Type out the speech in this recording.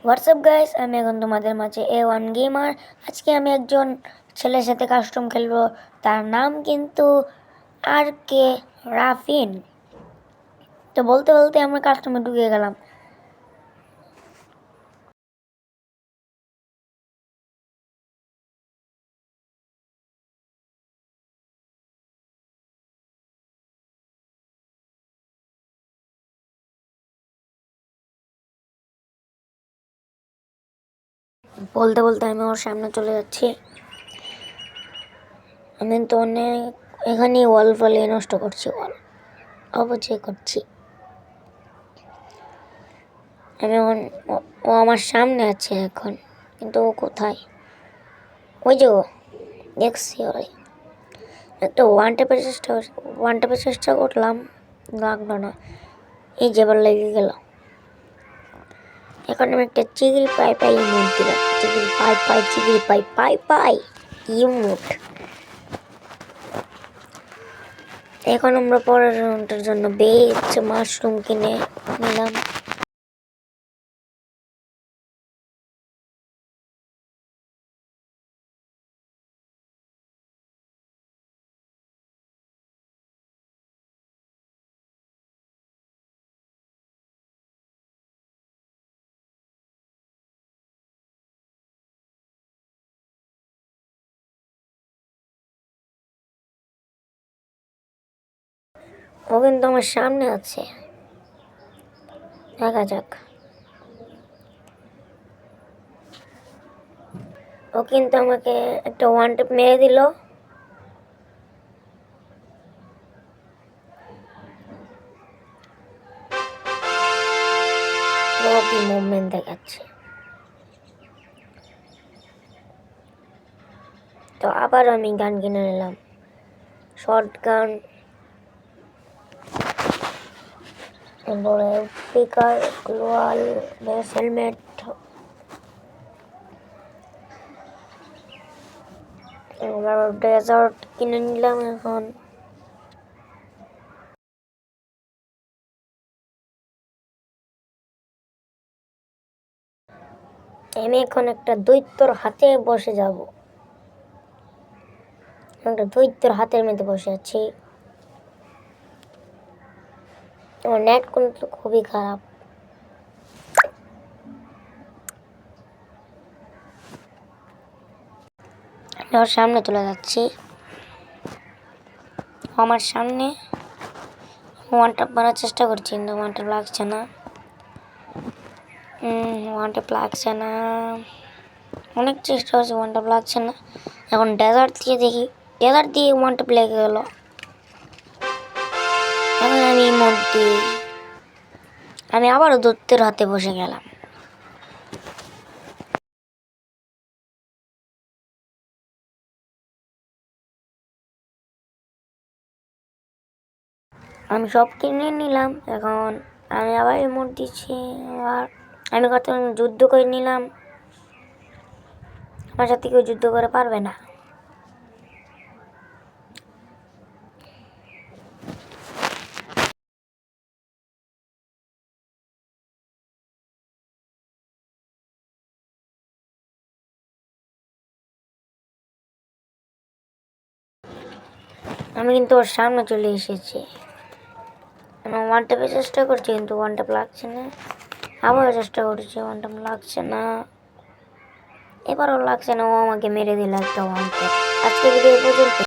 WhatsApp guys, আমি এখন তোমাদের মাঝে A1 গেমার। আজকে আমি একজন ছেলের সাথে কাস্টম খেলবো। তার নাম কিন্তু RK রাফিন। তো বলতে বলতে আমরা কাস্টমে ঢুকে গেলাম। বলতে বলতে আমি ওর সামনে চলে যাচ্ছি। আমি তো অনেক এখানে ওয়াল ফলিয়ে নষ্ট করছি, ওয়াল অপচয় করছি। আমি এখন ও আমার সামনে আছে এখন, কিন্তু ও কোথায়? ওই যে ও, দেখছি ওই একটা ওয়ান টেপের চেষ্টা করলাম, লাগলো না। এই যেবার লেগে গেল। এখন আমি একটা চিগড়ি পাই ইমোট দিলাম। চিগড়ি পাই ইমোট। এখন আমরা পরের রাউন্ডের জন্য বেচ মাশরুম কিনে নিলাম। ও কিন্তু আমার সামনে আছে, দেখা যাক। ও কিন্তু আমাকে একটা ওয়ান টেপ মেরে দিল। ও কি মুভমেন্ট দেখাচ্ছে। তো আবার আমি গান কিনে নিলাম, শর্ট গান, তারপরে স্পিকার, গ্লোয়াল, বেস হেলমেট। ডেজার্ট কিনে নিলাম। এখন আমি একটা দৈত্যর হাতে বসে যাব। একটা দৈত্যর হাতের মধ্যে বসে আছি। আমার নেট কিন্তু খুবই খারাপ। আমি ওর সামনে চলে যাচ্ছি। আমার সামনে ওয়ান ট্যাপ মারার চেষ্টা করছি, কিন্তু ওয়ান ট্যাপ লাগছে না। অনেক চেষ্টা করছি, ওয়ান ট্যাপ লাগছে না। এখন ডেজার্ট দিয়ে দেখি, ডেজার্ট দিয়ে ওয়ান ট্যাপ লেগে গেল। এখন আমি আবারও দৈত্যের হাতে বসে গেলাম। আমি সব কিনে নিলাম। এখন আমি আবার ইমোট দিচ্ছি। আবার আমি কত যুদ্ধ করে নিলাম। আমার সাথে কেউ যুদ্ধ করে পারবে না। আমি কিন্তু ওর সামনে চলে এসেছি। আমি ওয়ান ট্যাপে চেষ্টা করছি, কিন্তু ওয়ান ট্যাপ লাগছে না। আবারও চেষ্টা করছি, ওয়ান ট্যাপ লাগছে না। এবারও লাগছে না। ও আমাকে মেরে দিল একটা ওয়ান ট্যাপ। আজকে ভিডিও পর্যন্ত।